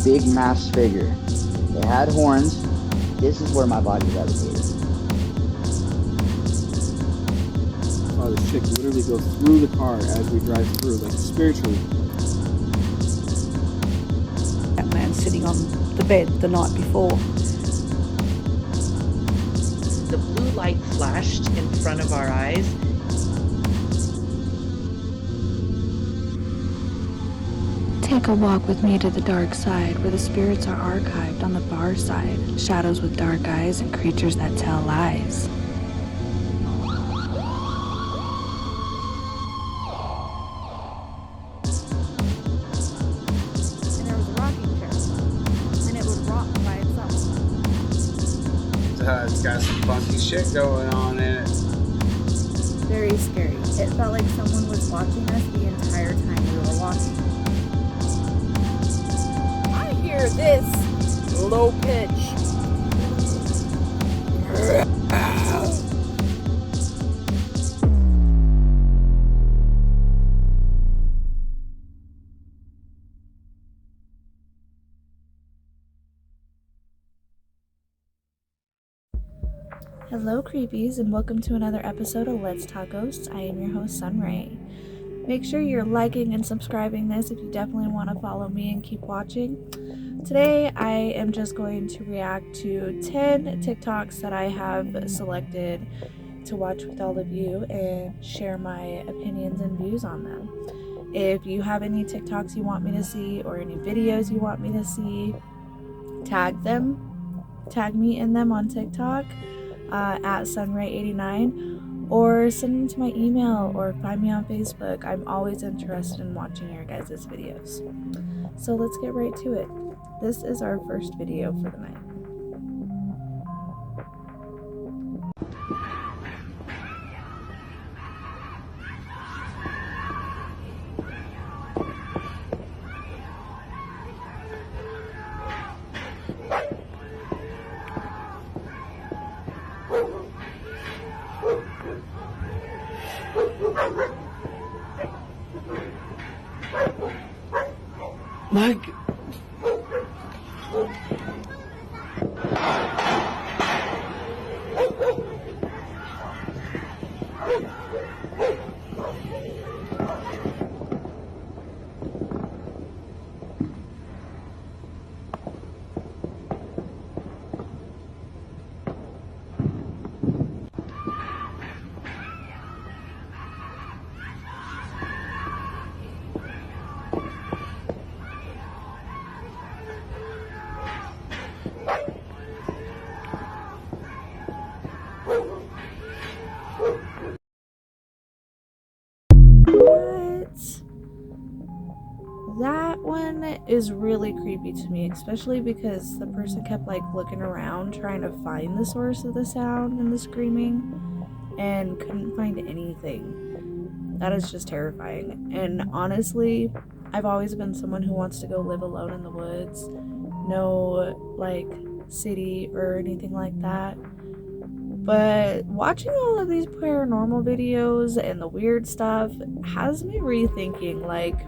big masked figure. It had horns. This is where my body gravitated. Oh, this chick literally goes through the car as we drive through, like spiritually. That man sitting on the bed the night before. The blue light flashed in front of our eyes. Take a walk with me to the dark side, where the spirits are archived on the bar side. Shadows with dark eyes and creatures that tell lies. And there was a rocking chair. And it would rock by itself. It's got some funky shit going on in it. Very scary. It felt like someone was watching us the entire time we were walking. I hear this low pitch. Hello creepies, and welcome to another episode of Let's Talk Ghosts. I am your host, Sunray. Make sure you're liking and subscribing this if you definitely want to follow me and keep watching. Today I am just going to react to 10 TikToks that I have selected to watch with all of you and share my opinions and views on them. If you have any TikToks you want me to see or any videos you want me to see, tag me in them on TikTok at Sunray89, or send them to my email or find me on Facebook. I'm always interested in watching your guys' videos. So let's get right to it. This is our first video for the night. Mike. That one is really creepy to me, especially because the person kept like looking around trying to find the source of the sound and the screaming and couldn't find anything. That is just terrifying. And honestly, I've always been someone who wants to go live alone in the woods. No like city or anything like that. But watching all of these paranormal videos and the weird stuff has me rethinking, like,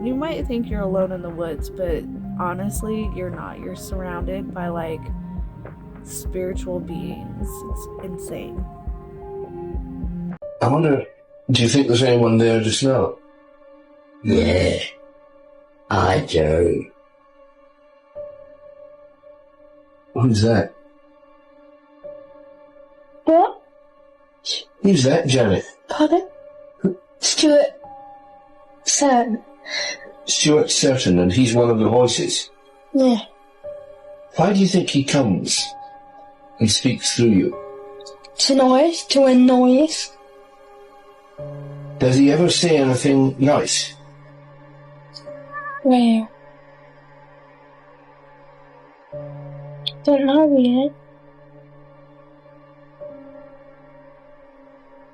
you might think you're alone in the woods, but honestly, you're not. You're surrounded by, like, spiritual beings. It's insane. I wonder, do you think there's anyone there just now? Yeah, I do. Who's that? What? Who's that, Janet? Pardon? Stuart. Sam. Stuart Certain, and he's one of the voices. Yeah. Why do you think he comes and speaks through you? To annoy us. Does he ever say anything nice? Well, don't know yet.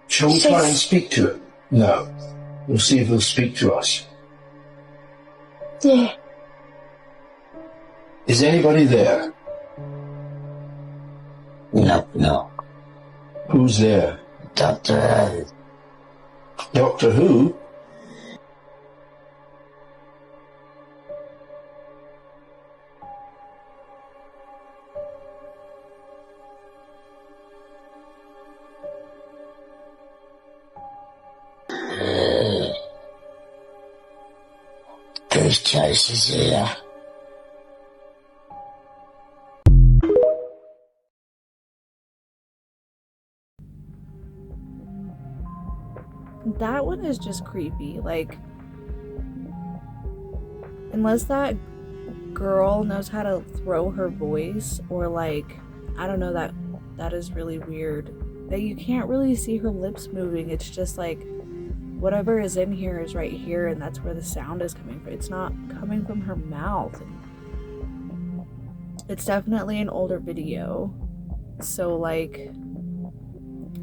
Shall we try and speak to him? No. We'll see if he'll speak to us. Yeah. Is anybody there? No. Who's there? Doctor Who. Doctor Who? There's choices here. That one is just creepy. Like, unless that girl knows how to throw her voice, or like, I don't know, that is really weird. That you can't really see her lips moving. It's just like whatever is in here is right here, and that's where the sound is coming from. It's not coming from her mouth. It's definitely an older video, so like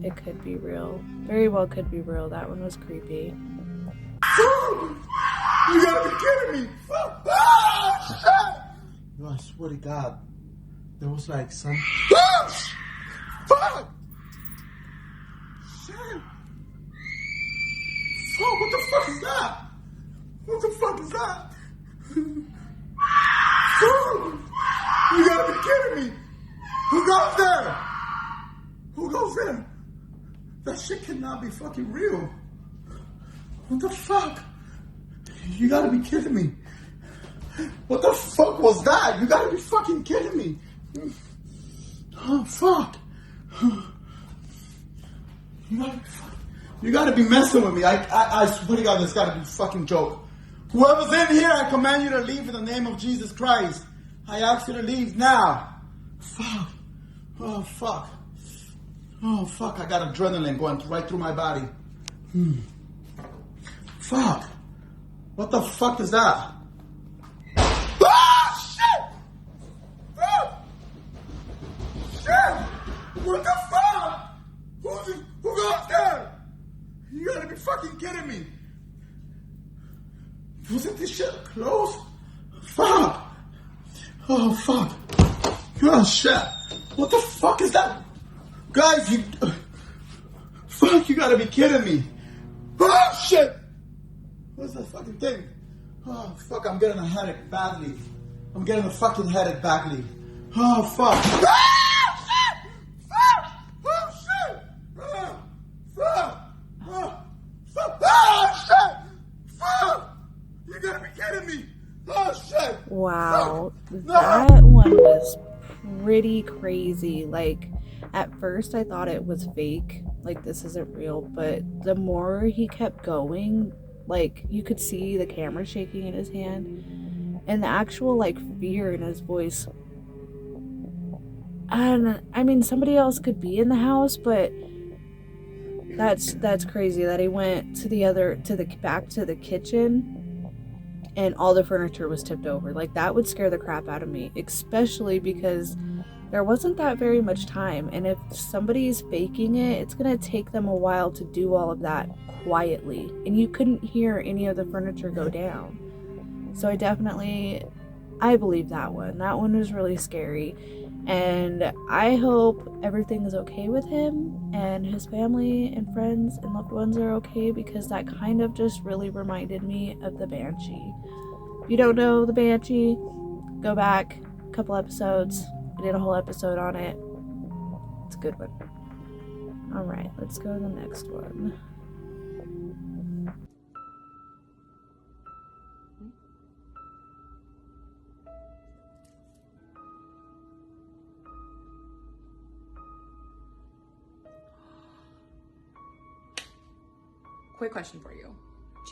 it could be real. Very well could be real. That one was creepy. You gotta be kidding me! Ah, shit! No, I swear to God, there was like some. Ah, fuck! Shit! Fuck! What the fuck is that? What the fuck is that? Fuck! You gotta be kidding me! Who goes there? Who goes there? That shit cannot be fucking real. What the fuck? You gotta be kidding me. What the fuck was that? You gotta be fucking kidding me. Oh, fuck. You gotta be messing with me. I swear to God, this gotta be a fucking joke. Whoever's in here, I command you to leave in the name of Jesus Christ. I ask you to leave now. Fuck. Oh, fuck. Oh, fuck. I got adrenaline going right through my body. Fuck. What the fuck is that? Ah, shit! Fuck! Shit! What the fuck? Who got there? You gotta be fucking kidding me. Wasn't this shit close? Fuck! Oh, fuck. Oh, shit. What the fuck is that? Guys, you... Fuck, you gotta be kidding me. Oh, shit! What's that fucking thing? Oh, fuck, I'm getting a headache badly. I'm getting a fucking headache badly. Oh, fuck. Ah, shit! Fuck! Oh, shit! Ah, fuck! Oh, fuck! Ah, shit! Fuck! You gotta be kidding me! Oh, shit! Wow, fuck. That one was pretty crazy. Like, at first I thought it was fake, like this isn't real, but the more he kept going, like you could see the camera shaking in his hand and the actual like fear in his voice. And I mean, somebody else could be in the house, but that's crazy that he went back to the kitchen and all the furniture was tipped over. Like, that would scare the crap out of me, especially because there wasn't that very much time, and if somebody's faking it, it's gonna take them a while to do all of that quietly, and you couldn't hear any of the furniture go down. So I believe that one was really scary, and I hope everything is okay with him and his family and friends and loved ones are okay, because that kind of just really reminded me of the Banshee. If you don't know the Banshee, go back a couple episodes. I did a whole episode on it. It's a good one. Alright, let's go to the next one. Quick question for you.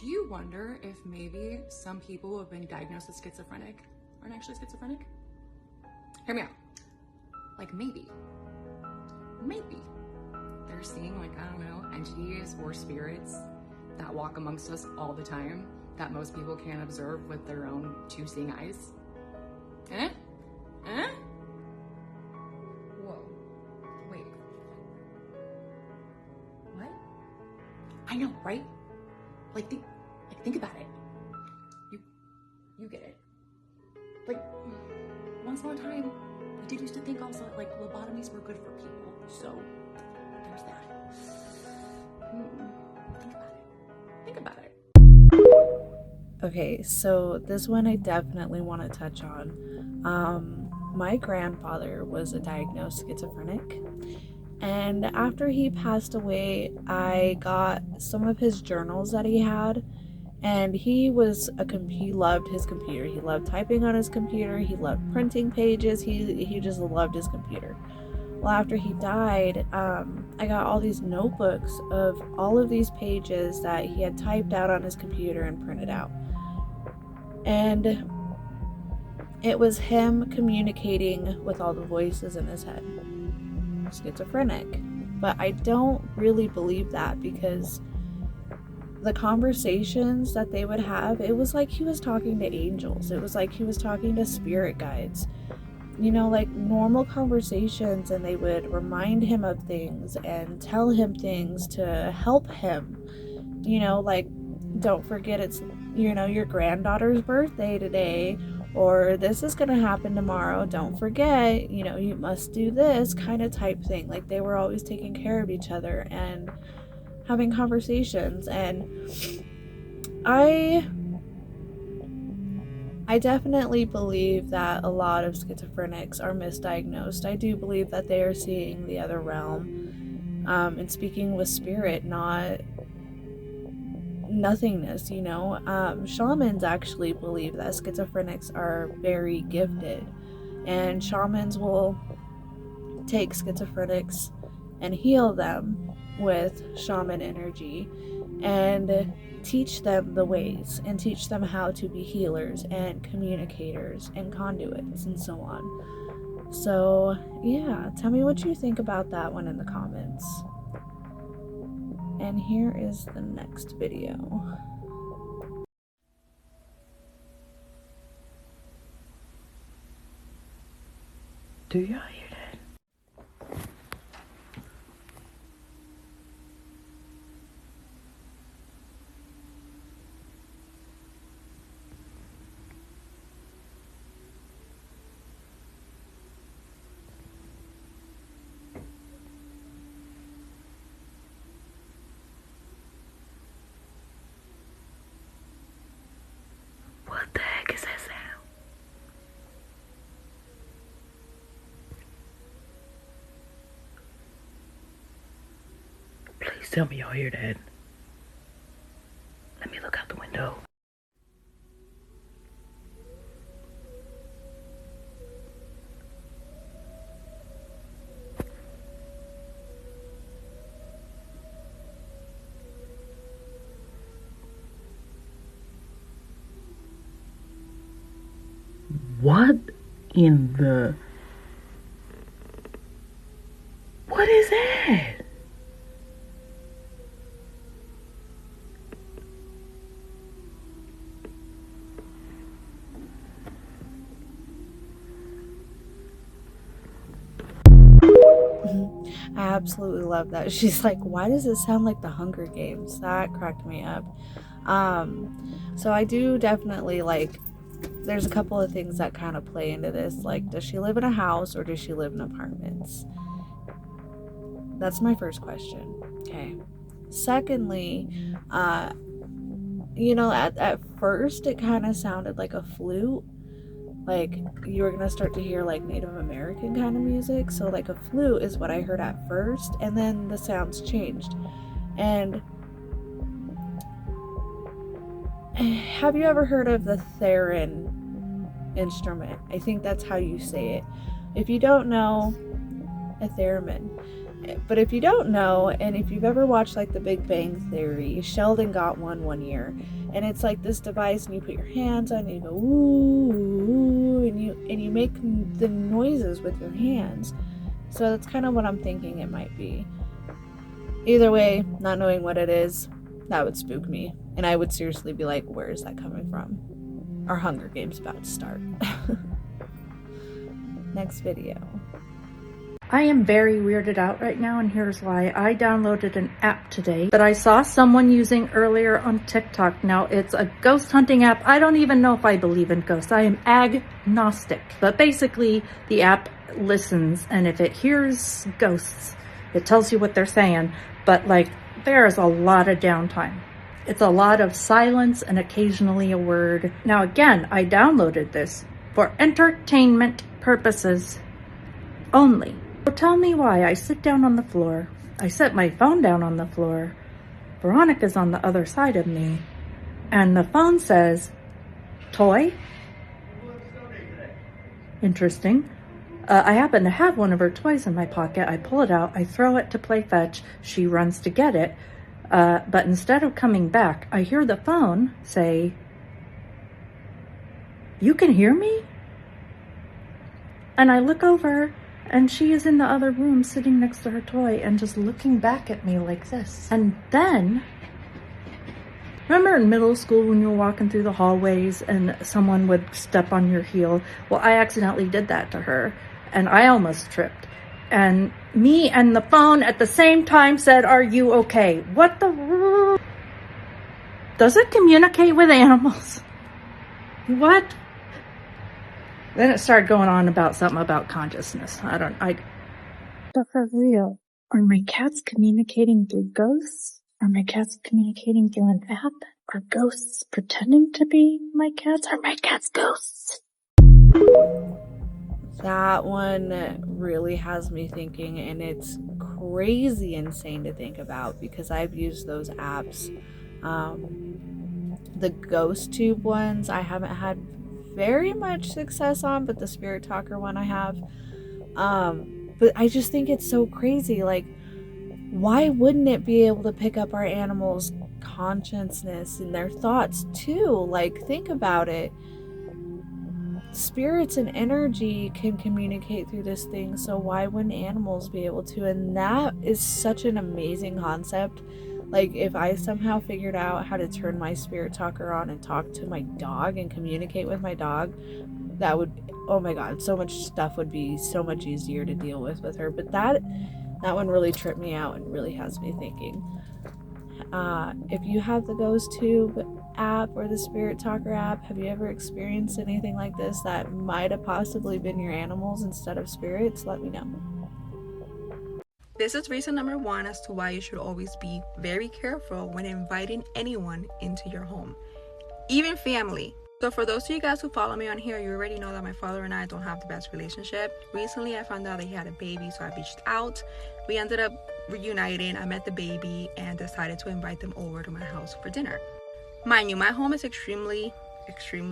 Do you wonder if maybe some people who have been diagnosed with schizophrenic aren't actually schizophrenic? Hear me out. Like, maybe they're seeing, like, I don't know, entities or spirits that walk amongst us all the time that most people can't observe with their own two seeing eyes. Whoa. Wait. What? I know, right? Like, think about it. You get it. Like, once upon a time, we did used to think also like lobotomies were good for people. So there's that. Think about it. Okay, so this one I definitely want to touch on. My grandfather was a diagnosed schizophrenic, and after he passed away, I got some of his journals that he had, And he loved his computer. He loved typing on his computer. He loved printing pages. He just loved his computer. Well, after he died, I got all these notebooks of all of these pages that he had typed out on his computer and printed out. And it was him communicating with all the voices in his head. Schizophrenic. But I don't really believe that, because the conversations that they would have, it was like he was talking to angels. It was like he was talking to spirit guides. You know, like normal conversations, and they would remind him of things and tell him things to help him. You know, like, don't forget it's, you know, your granddaughter's birthday today, or this is gonna happen tomorrow, don't forget, you know, you must do this kind of type thing. Like, they were always taking care of each other and having conversations. And I definitely believe that a lot of schizophrenics are misdiagnosed. I do believe that they are seeing the other realm, and speaking with spirit, not nothingness, you know. Shamans actually believe that schizophrenics are very gifted, and shamans will take schizophrenics and heal them with shaman energy and teach them the ways and teach them how to be healers and communicators and conduits and so on. So yeah, tell me what you think about that one in the comments. And here is the next video. Do y'all hear that? What the heck is that sound? Please tell me y'all hear that. Let me look out the window. What in the... What is that? I absolutely love that. She's like, why does it sound like the Hunger Games? That cracked me up. So I do definitely, like, there's a couple of things that kind of play into this. Like, does she live in a house or does she live in apartments? That's my first question. Okay. Secondly, you know, at first it kind of sounded like a flute. Like, you were gonna start to hear like Native American kind of music. So like a flute is what I heard at first, and then the sounds changed. And have you ever heard of the theremin instrument? I think that's how you say it. If you don't know, a theremin. But if you don't know, and if you've ever watched like The Big Bang Theory, Sheldon got one year, and it's like this device, and you put your hands on, and you go ooh, ooh, and you make the noises with your hands. So that's kind of what I'm thinking it might be. Either way, not knowing what it is, that would spook me, and I would seriously be like, where is that coming from? Our Hunger Games about to start. Next video. I am very weirded out right now, and here's why. I downloaded an app today that I saw someone using earlier on TikTok. Now, it's a ghost hunting app. I don't even know if I believe in ghosts. I am agnostic. But basically, the app listens, and if it hears ghosts, it tells you what they're saying. But, like, there is a lot of downtime. It's a lot of silence and occasionally a word. Now, again, I downloaded this for entertainment purposes only. So tell me why I sit down on the floor, I set my phone down on the floor, Veronica's on the other side of me, And the phone says, toy? Interesting. I happen to have one of her toys in my pocket. I pull it out, I throw it to play fetch. She runs to get it. But instead of coming back, I hear the phone say, "You can hear me?" And I look over, and she is in the other room sitting next to her toy and just looking back at me like this. And then, remember in middle school when you were walking through the hallways and someone would step on your heel? Well, I accidentally did that to her, and I almost tripped. And me and the phone at the same time said, "Are you okay?" What the... Does it communicate with animals? What? Then it started going on about something about consciousness. But for real, are my cats communicating through ghosts? Are my cats communicating through an app? Are ghosts pretending to be my cats? Are my cats ghosts? That one really has me thinking, and it's crazy insane to think about because I've used those apps. The ghost tube ones I haven't had very much success on, but the spirit talker one I have. But I just think it's so crazy. Like, why wouldn't it be able to pick up our animals' consciousness and their thoughts too? Like, think about it. Spirits and energy can communicate through this thing, so why wouldn't animals be able to? And that is such an amazing concept. Like, if I somehow figured out how to turn my spirit talker on and talk to my dog and communicate with my dog, that would, oh my god, so much stuff would be so much easier to deal with her. But that one really tripped me out and really has me thinking. If you have the Ghost Tube app or the Spirit Talker app, have you ever experienced anything like this that might have possibly been your animals instead of spirits? Let me know. This is reason number 1 as to why you should always be very careful when inviting anyone into your home, even family. So for those of you guys who follow me on here, you already know that my father and I don't have the best relationship. Recently, I found out that he had a baby, so I reached out. We ended up reuniting. I met the baby and decided to invite them over to my house for dinner. Mind you, my home is extremely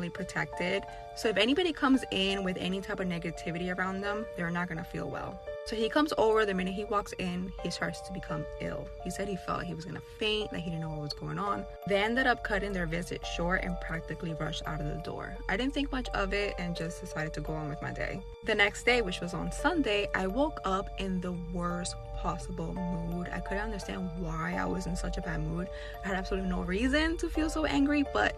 protected. So if anybody comes in with any type of negativity around them, they're not gonna feel well. So he comes over. The minute he walks in, he starts to become ill. He said he felt he was gonna faint, that he didn't know what was going on. They ended up cutting their visit short and practically rushed out of the door. I didn't think much of it and just decided to go on with my day. The next day, which was on Sunday, I woke up in the worst possible mood. I couldn't understand why I was in such a bad mood. I had absolutely no reason to feel so angry, but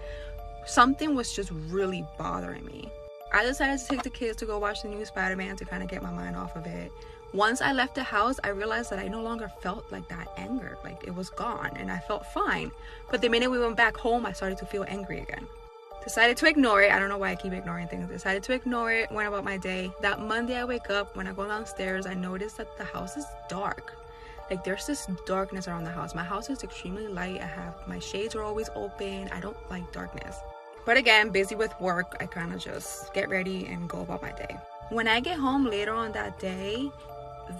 something was just really bothering me. I decided to take the kids to go watch the new Spider-Man to kind of get my mind off of it. Once I left the house, I realized that I no longer felt like that anger. Like, it was gone and I felt fine. But the minute we went back home, I started to feel angry again. Decided to ignore it. I don't know why I keep ignoring things. Decided to ignore it, went about my day. That Monday I wake up, when I go downstairs, I notice that the house is dark. Like, there's this darkness around the house. My house is extremely light. My shades are always open. I don't like darkness. But again, busy with work, I kind of just get ready and go about my day. When I get home later on that day,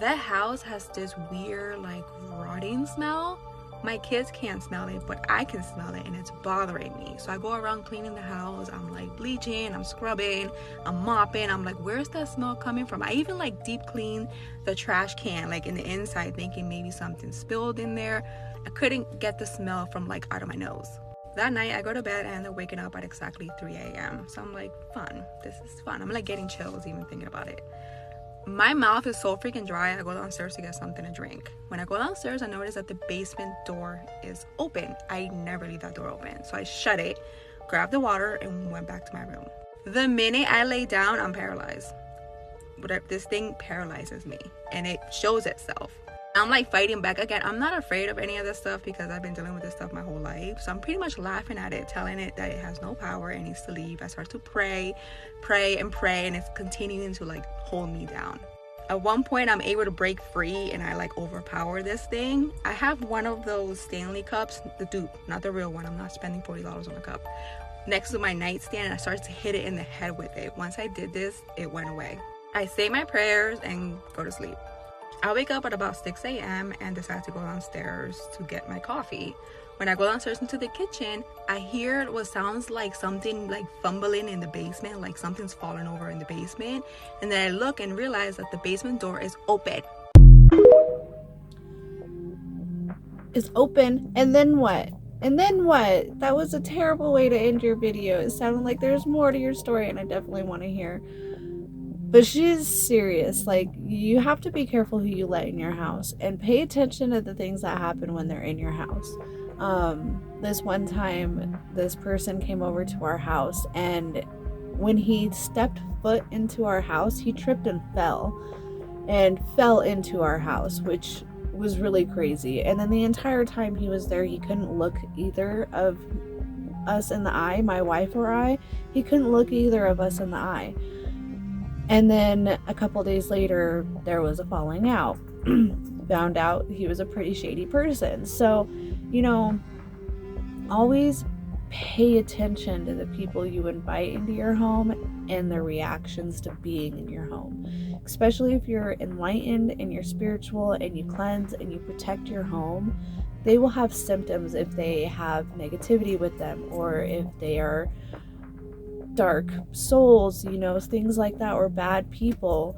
the house has this weird, like, rotting smell. My kids can't smell it, but I can smell it, and it's bothering me. So I go around cleaning the house. I'm like bleaching, I'm scrubbing, I'm mopping. I'm like, where's that smell coming from? I even like deep clean the trash can, like in the inside, thinking maybe something spilled in there. I couldn't get the smell from like out of my nose. That night I go to bed and I end up waking up at exactly 3 a.m. So I'm like, fun, this is fun. I'm like getting chills even thinking about it. My mouth is so freaking dry. I go downstairs to get something to drink. When I go downstairs, I notice that the basement door is open. I never leave that door open. So I shut it, grabbed the water, and went back to my room. The minute I lay down, I'm paralyzed. This thing paralyzes me, and it shows itself. I'm like fighting back again. I'm not afraid of any of this stuff because I've been dealing with this stuff my whole life. So I'm pretty much laughing at it, telling it that it has no power, it needs to leave. I start to pray, and it's continuing to like hold me down. At one point, I'm able to break free and I like overpower this thing. I have one of those Stanley cups, the dupe, not the real one. I'm not spending $40 on a cup. Next to my nightstand, and I started to hit it in the head with it. Once I did this, it went away. I say my prayers and go to sleep. I wake up at about 6 a.m. and decide to go downstairs to get my coffee. When I go downstairs into the kitchen, I hear what sounds like something like fumbling in the basement, like something's falling over in the basement. And then I look and realize that the basement door is open. Is open, and then what? And then what? That was a terrible way to end your video. It sounded like there's more to your story, and I definitely want to hear. But she's serious. Like, you have to be careful who you let in your house, and pay attention to the things that happen when they're in your house. This one time, this person came over to our house, and when he stepped foot into our house, he tripped and fell into our house, which was really crazy. And then the entire time he was there, he couldn't look either of us in the eye, my wife or I. He couldn't look either of us in the eye. And then a couple days later, there was a falling out. Found out he was a pretty shady person. So, you know, always pay attention to the people you invite into your home and their reactions to being in your home. Especially if you're enlightened and you're spiritual and you cleanse and you protect your home, they will have symptoms if they have negativity with them, or if they are dark souls, you know, things like that, or bad people.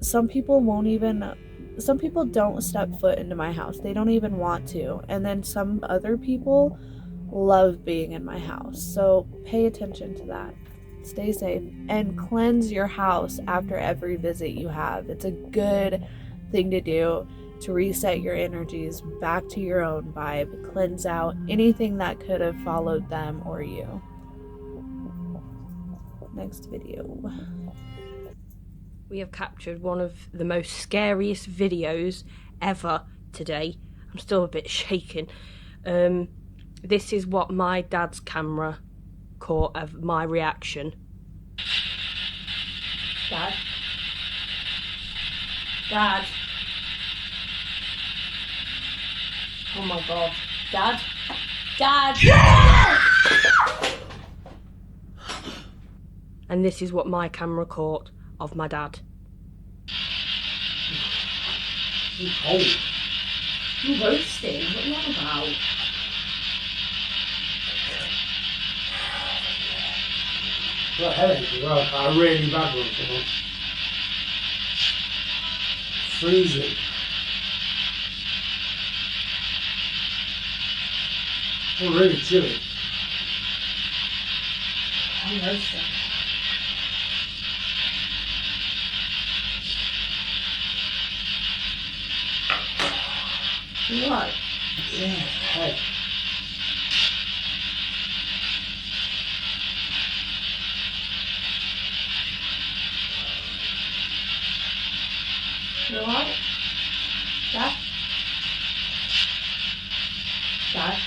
Some people don't step foot into my house. They don't even want to. And then some other people love being in my house. So pay attention to that. Stay safe and cleanse your house after every visit you have. It's a good thing to do to reset your energies back to your own vibe. Cleanse out anything that could have followed them or you. Next video. We have captured one of the most scariest videos ever today. I'm still a bit shaken. This is what my dad's camera caught of my reaction. Dad? Dad? Oh my god. Dad? Dad! Yeah! And this is what my camera caught of my dad. You're cold. You're roasting. What are you on about? Got a headache as well. A really bad one, come on. Freezing. I'm really chilly. I'm roasting. You alright? Yeah, head. You alright? Dad? Dad?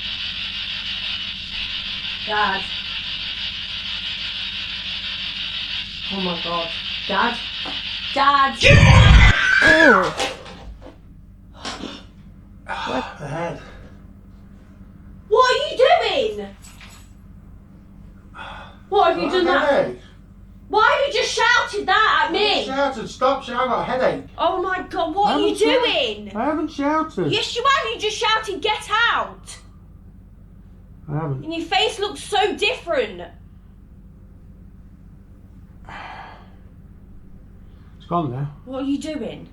Dad? Oh my god. Dad? Dad! Oh! What the head? What are you doing? What have you done that? Why have you just shouted that at me? I shouted, stop shouting, I got a headache. Oh my god, what are you doing? I haven't shouted. Yes you have, you just shouted get out. I haven't. And your face looks so different. It's gone now. What are you doing?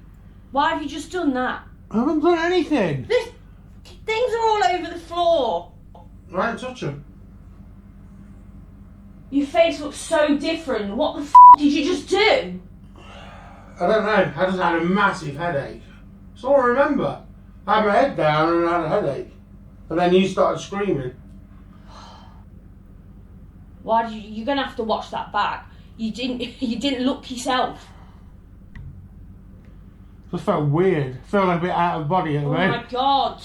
Why have you just done that? I haven't done anything. Things are all over the floor. I didn't touch them. Your face looks so different. What the f*** did you just do? I don't know. I just had a massive headache. That's all I remember. I had my head down and I had a headache. And then you started screaming. Why did you're gonna have to watch that back. You didn't look yourself. Just felt weird. Felt like a bit out of body at the moment. Oh my god.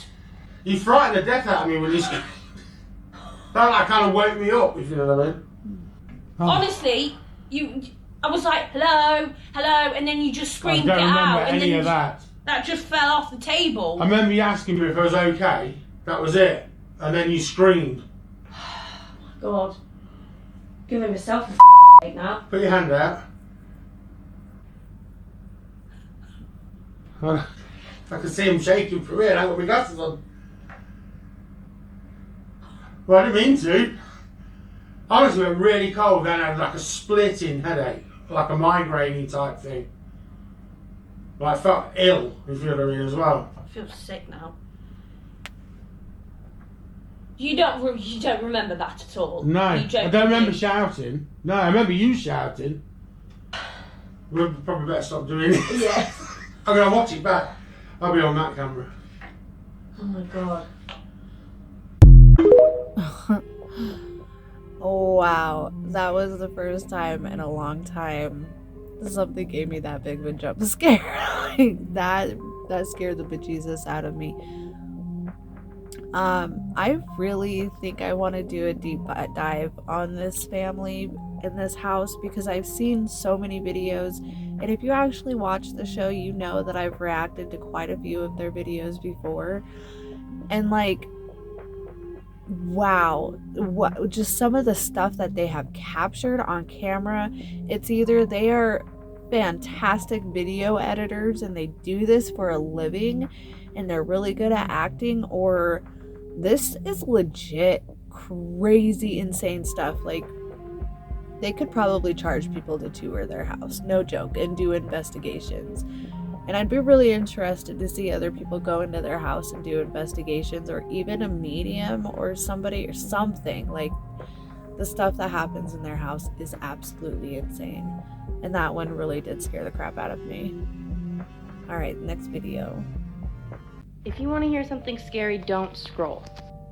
You frightened the death out of me when you screamed. That like kind of woke me up, if you know what I mean. Oh. Honestly, I was like, hello, hello, and then you just screamed it out. I don't remember and any then of that. That just fell off the table. I remember you asking me if I was okay. That was it. And then you screamed. God. Giving myself a now. Put your hand out. I could see him shaking from here, and I got my glasses on. Well, I didn't mean to. I honestly went really cold, then I had like a splitting headache, like a migraine type thing. But I felt ill, if you know what I mean, as well. I feel sick now. You don't remember that at all? No, I don't remember shouting. No, I remember you shouting. We probably better stop doing it. Yeah. I'm going to watch it back. I'll be on that camera. Oh my god. Oh wow, that was the first time in a long time something gave me that big of a jump scare. Like, that scared the bejesus out of me. I really think I want to do a deep dive on this family in this house because I've seen so many videos, and if you actually watch the show, you know that I've reacted to quite a few of their videos before, and like, wow, what just some of the stuff that they have captured on camera. It's either they are fantastic video editors and they do this for a living and they're really good at acting, or this is legit crazy insane stuff. Like, they could probably charge people to tour their house, no joke, and do investigations. And I'd be really interested to see other people go into their house and do investigations, or even a medium or somebody or something. Like, the stuff that happens in their house is absolutely insane. And that one really did scare the crap out of me. Alright, next video. If you want to hear something scary, don't scroll.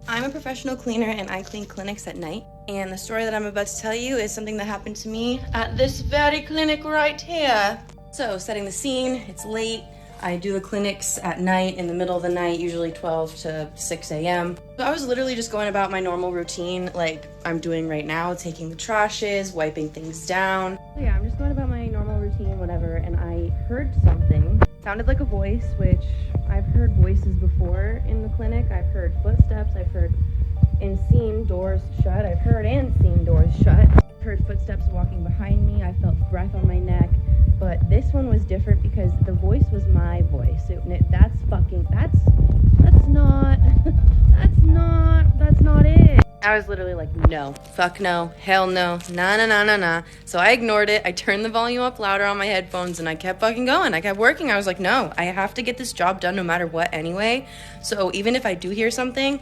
I'm a professional cleaner and I clean clinics at night. And the story that I'm about to tell you is something that happened to me at this very clinic right here. So, setting the scene, it's late. I do the clinics at night, in the middle of the night, usually 12 to 6 a.m. So I was literally just going about my normal routine like I'm doing right now, taking the trashes, wiping things down. So yeah, I'm just going about my normal routine, whatever, and I heard something. It sounded like a voice, which I've heard voices before in the clinic. I've heard footsteps, I've heard and seen doors shut. I've heard and seen doors shut. I've heard footsteps walking behind me. I felt breath on my neck. But this one was different because the voice was my voice. That's not it. I was literally like, no, fuck no, hell no, nah. So I ignored it. I turned the volume up louder on my headphones and I kept fucking going. I kept working. I was like, no, I have to get this job done no matter what anyway. So even if I do hear something,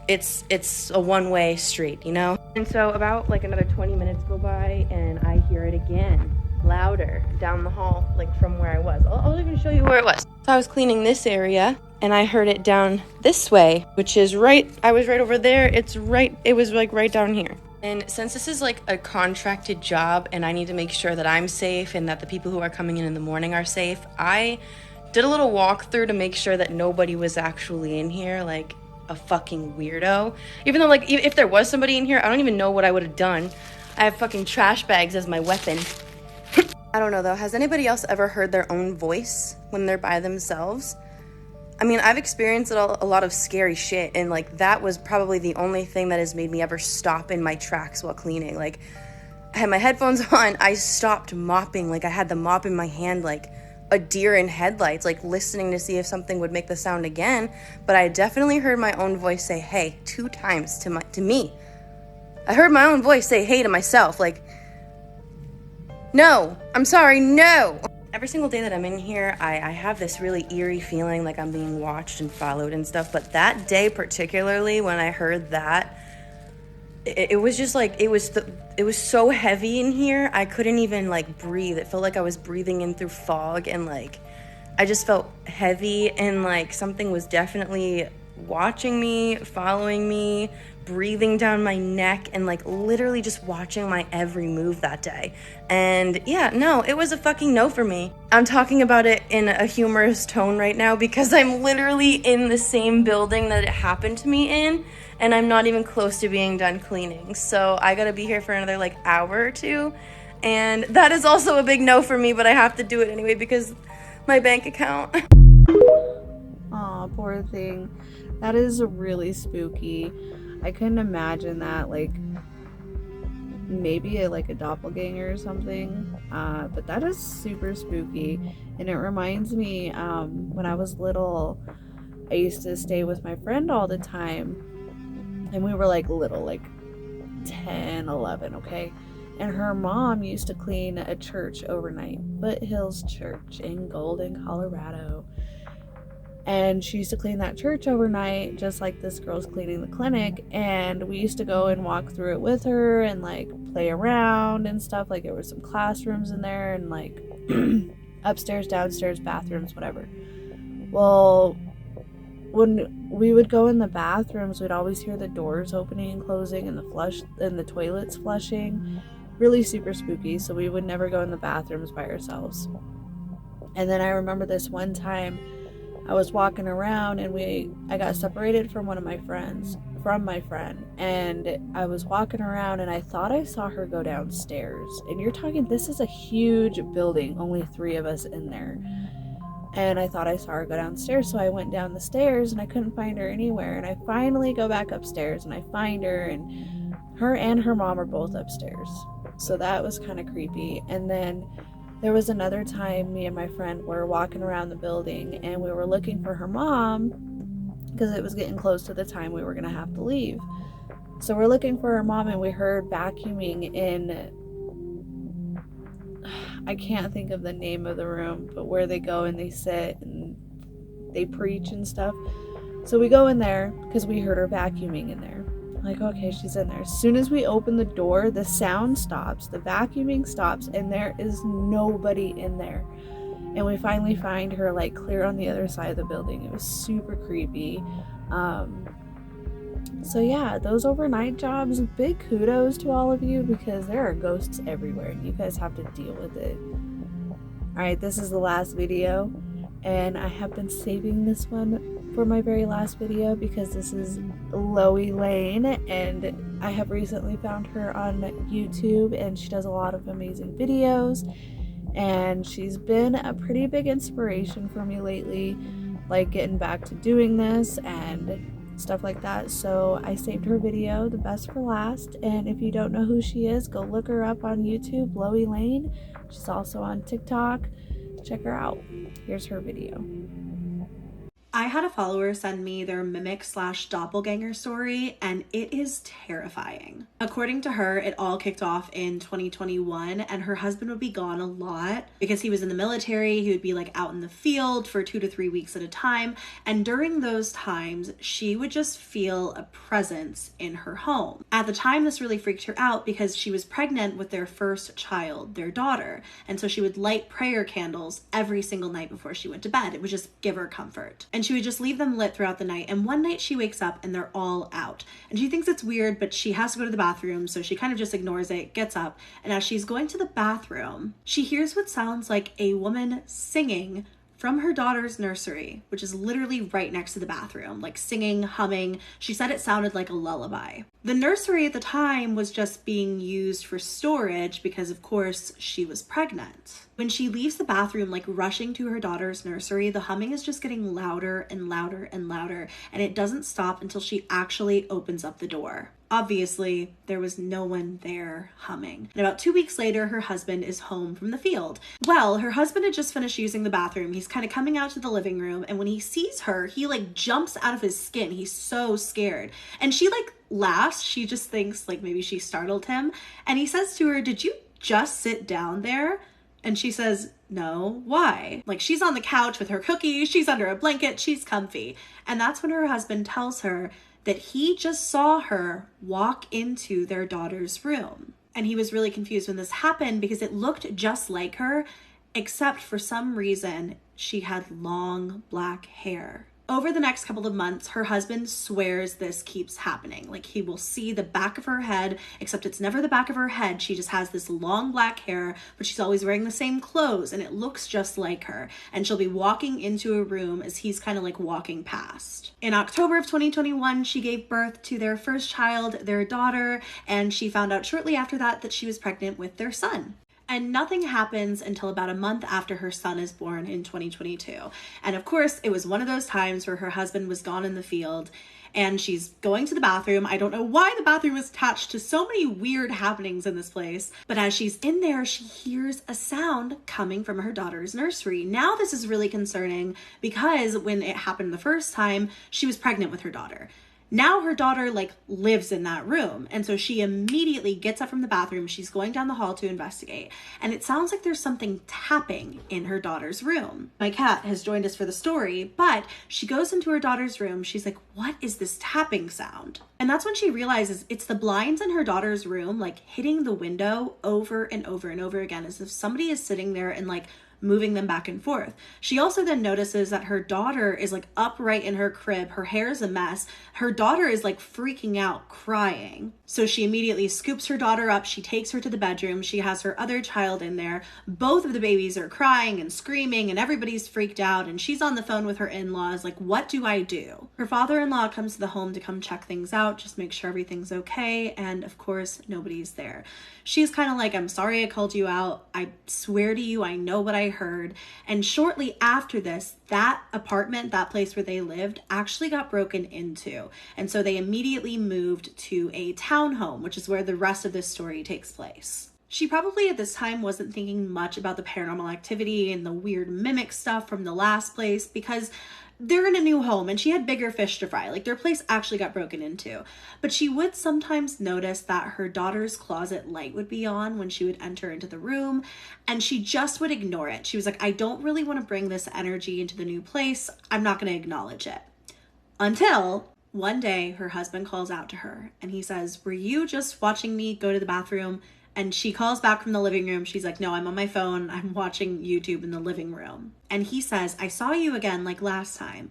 it's a one-way street, you know? And so about like another 20 minutes go by and I hear it again. Louder down the hall, like from where I was. I'll even show you where it was. So I was cleaning this area and I heard it down this way, which is I was right over there. It was like right down here. And since this is like a contracted job and I need to make sure that I'm safe and that the people who are coming in the morning are safe, I did a little walkthrough to make sure that nobody was actually in here, like a fucking weirdo. Even though, like, if there was somebody in here, I don't even know what I would have done. I have fucking trash bags as my weapon. I don't know though, has anybody else ever heard their own voice when they're by themselves? I mean, I've experienced a lot of scary shit, and like that was probably the only thing that has made me ever stop in my tracks while cleaning. Like, I had my headphones on, I stopped mopping, like I had the mop in my hand like a deer in headlights, like listening to see if something would make the sound again. But I definitely heard my own voice say hey 2 times to me. I heard my own voice say hey to myself, like, no, I'm sorry, no. Every single day that I'm in here, I have this really eerie feeling like I'm being watched and followed and stuff. But that day particularly, when I heard that, it was just like, it was so heavy in here, I couldn't even like breathe. It felt like I was breathing in through fog, and like, I just felt heavy, and like something was definitely watching me, following me, breathing down my neck, and like literally just watching my every move that day. And yeah, no, it was a fucking no for me. I'm talking about it in a humorous tone right now because I'm literally in the same building that it happened to me in, and I'm not even close to being done cleaning. So I gotta be here for another like hour or two, and that is also a big no for me, but I have to do it anyway because my bank account. Aw, poor thing. That is really spooky. I couldn't imagine that, like, maybe like a doppelganger or something, but that is super spooky. And it reminds me, when I was little, I used to stay with my friend all the time, and we were like little, like 10, 11, okay? And her mom used to clean a church overnight, Foothills Church in Golden, Colorado. And she used to clean that church overnight, just like this girl's cleaning the clinic. And we used to go and walk through it with her and like play around and stuff. Like there were some classrooms in there and like upstairs, downstairs, bathrooms, whatever. Well, when we would go in the bathrooms, we'd always hear the doors opening and closing and the toilets flushing. Really super spooky. So we would never go in the bathrooms by ourselves. And then I remember this one time I was walking around and I got separated from my friend, and I was walking around and I thought I saw her go downstairs. And you're talking, this is a huge building, only 3 of us in there. And I thought I saw her go downstairs, so I went down the stairs and I couldn't find her anywhere. And I finally go back upstairs and I find her, and her mom are both upstairs. So that was kind of creepy. And then there was another time me and my friend were walking around the building and we were looking for her mom because it was getting close to the time we were going to have to leave. So we're looking for her mom and we heard vacuuming in, I can't think of the name of the room, but where they go and they sit and they preach and stuff. So we go in there because we heard her vacuuming in there. Like, okay, she's in there. As soon as we open the door, the sound stops, the vacuuming stops, and there is nobody in there. And we finally find her like clear on the other side of the building. It was super creepy. So yeah, those overnight jobs, big kudos to all of you, because there are ghosts everywhere and you guys have to deal with it. Alright, this is the last video, and I have been saving this one for my very last video because this is Loie Lane, and I have recently found her on YouTube and she does a lot of amazing videos, and she's been a pretty big inspiration for me lately, like getting back to doing this and stuff like that. So I saved her video, the best for last, and if you don't know who she is, go look her up on YouTube, Loie Lane. She's also on TikTok. Check her out. Here's her video. I had a follower send me their mimic/doppelganger story, and it is terrifying. According to her, it all kicked off in 2021, and her husband would be gone a lot because he was in the military. He would be like out in the field for 2 to 3 weeks at a time, and during those times, she would just feel a presence in her home. At the time, this really freaked her out because she was pregnant with their first child, their daughter, and so she would light prayer candles every single night before she went to bed. It would just give her comfort. And she would just leave them lit throughout the night, and one night she wakes up and they're all out, and she thinks it's weird, but she has to go to the bathroom, so she kind of just ignores it, gets up, and as she's going to the bathroom, she hears what sounds like a woman singing from her daughter's nursery, which is literally right next to the bathroom, like singing, humming. She said it sounded like a lullaby. The nursery at the time was just being used for storage because, of course, she was pregnant. When she leaves the bathroom, like rushing to her daughter's nursery, the humming is just getting louder and louder and louder, and it doesn't stop until she actually opens up the door. Obviously, there was no one there humming. And about 2 weeks later, her husband is home from the field. Well, her husband had just finished using the bathroom. He's kind of coming out to the living room, and when he sees her, he like jumps out of his skin. He's so scared. And she like laughs. She just thinks like maybe she startled him. And he says to her, "Did you just sit down there?" And she says, "No, why?" Like, she's on the couch with her cookies, she's under a blanket, she's comfy. And that's when her husband tells her that he just saw her walk into their daughter's room. And he was really confused when this happened because it looked just like her, except for some reason, she had long black hair. Over the next couple of months, her husband swears this keeps happening. Like, he will see the back of her head, except it's never the back of her head. She just has this long black hair, but she's always wearing the same clothes, and it looks just like her. And she'll be walking into a room as he's kind of like walking past. In October of 2021, she gave birth to their first child, their daughter, and she found out shortly after that that she was pregnant with their son. And nothing happens until about a month after her son is born in 2022. And of course, it was one of those times where her husband was gone in the field, and she's going to the bathroom. I don't know why the bathroom is attached to so many weird happenings in this place, but as she's in there, she hears a sound coming from her daughter's nursery. Now this is really concerning because when it happened the first time, she was pregnant with her daughter. Now her daughter lives in that room. And so she immediately gets up from the bathroom. She's going down the hall to investigate. And it sounds like there's something tapping in her daughter's room. My cat has joined us for the story, but she goes into her daughter's room. She's like, what is this tapping sound? And that's when she realizes it's the blinds in her daughter's room, hitting the window over and over and over again, as if somebody is sitting there and moving them back and forth. She also then notices that her daughter is upright in her crib. Her hair is a mess. Her daughter is freaking out, crying. So she immediately scoops her daughter up. She takes her to the bedroom. She has her other child in there. Both of the babies are crying and screaming and everybody's freaked out. And she's on the phone with her in-laws. What do I do? Her father-in-law comes to the home to come check things out, just make sure everything's okay. And of course, nobody's there. She's kind of I'm sorry I called you out. I swear to you, I know what I heard. And shortly after this, that apartment, that place where they lived, actually got broken into. And so they immediately moved to a townhome, which is where the rest of this story takes place. She probably at this time wasn't thinking much about the paranormal activity and the weird mimic stuff from the last place because they're in a new home and she had bigger fish to fry. Their place actually got broken into. But she would sometimes notice that her daughter's closet light would be on when she would enter into the room, and she just would ignore it. She was like, I don't really want to bring this energy into the new place. I'm not going to acknowledge it. Until one day her husband calls out to her and he says, were you just watching me go to the bathroom? And she calls back from the living room. She's like, no, I'm on my phone. I'm watching YouTube in the living room. And he says, I saw you again like last time,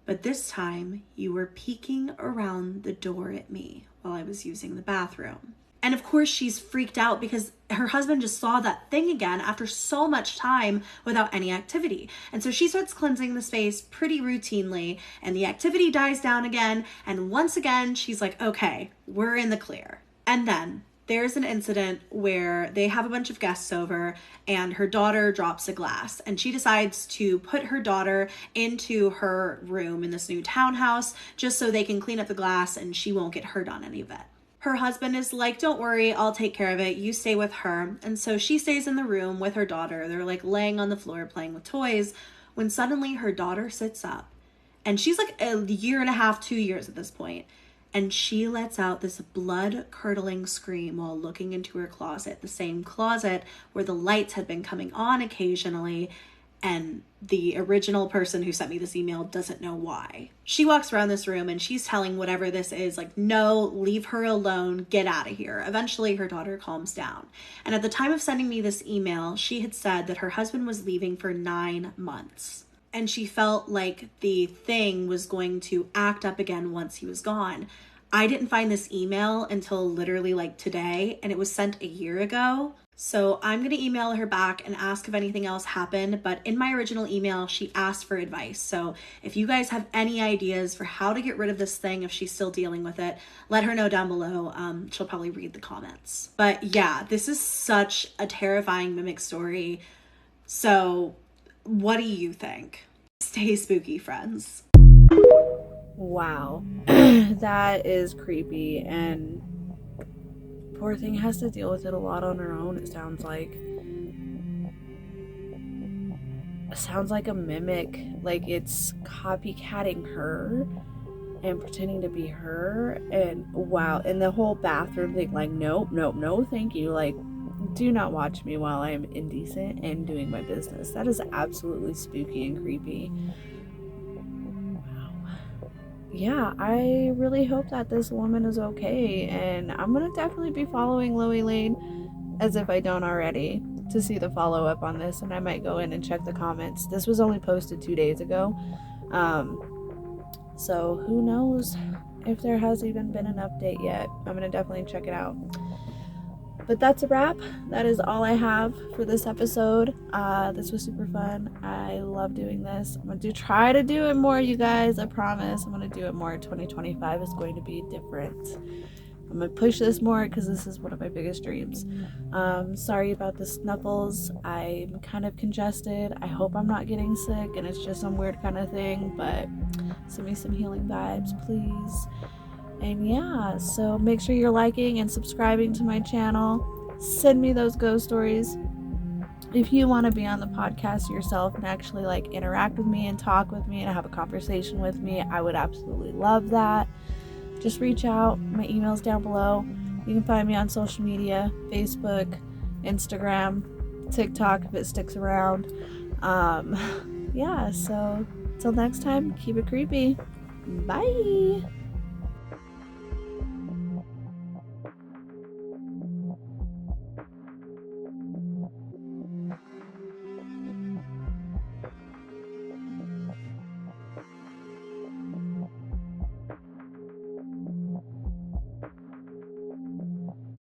but this time you were peeking around the door at me while I was using the bathroom. And of course she's freaked out because her husband just saw that thing again after so much time without any activity. And so she starts cleansing the space pretty routinely and the activity dies down again. And once again, she's like, okay, we're in the clear. And then there's an incident where they have a bunch of guests over and her daughter drops a glass and she decides to put her daughter into her room in this new townhouse just so they can clean up the glass and she won't get hurt on any of it. Her husband is like, don't worry, I'll take care of it. You stay with her. And so she stays in the room with her daughter. They're laying on the floor playing with toys when suddenly her daughter sits up and she's a year and a half, 2 years at this point. And she lets out this blood-curdling scream while looking into her closet, the same closet where the lights had been coming on occasionally, and the original person who sent me this email doesn't know why. She walks around this room and she's telling whatever this is, no, leave her alone, get out of here. Eventually, her daughter calms down. And at the time of sending me this email, she had said that her husband was leaving for 9 months. And she felt like the thing was going to act up again once he was gone. I didn't find this email until literally today, and it was sent a year ago. So I'm going to email her back and ask if anything else happened. But in my original email, she asked for advice. So if you guys have any ideas for how to get rid of this thing, if she's still dealing with it, let her know down below. She'll probably read the comments. But yeah, this is such a terrifying mimic story. So what do you think? Stay spooky, friends. Wow. That is creepy, and poor thing has to deal with it a lot on her own, it sounds like. It sounds like a mimic, it's copycatting her and pretending to be her, and wow, and the whole bathroom thing, nope, no, thank you, do not watch me while I'm indecent and doing my business. That is absolutely spooky and creepy. Wow. Yeah, I really hope that this woman is okay, and I'm gonna definitely be following Loey Lane, as if I don't already, to see the follow-up on this, and I might go in and check the comments. This was only posted 2 days ago, so who knows if there has even been an update yet. I'm gonna definitely check it out. But that's a wrap. That is all I have for this episode. This was super fun. I love doing this. I'm going to try to do it more, you guys. I promise. I'm going to do it more. 2025 is going to be different. I'm going to push this more because this is one of my biggest dreams. Sorry about the snuffles. I'm kind of congested. I hope I'm not getting sick and it's just some weird kind of thing. But Send me some healing vibes, please. And yeah, so make sure you're liking and subscribing to my channel. Send me those ghost stories. If you want to be on the podcast yourself and actually like interact with me and talk with me and have a conversation with me, I would absolutely love that. Just reach out. My email's down below. You can find me on social media, Facebook, Instagram, TikTok if it sticks around. Yeah, so till next time, keep it creepy. Bye.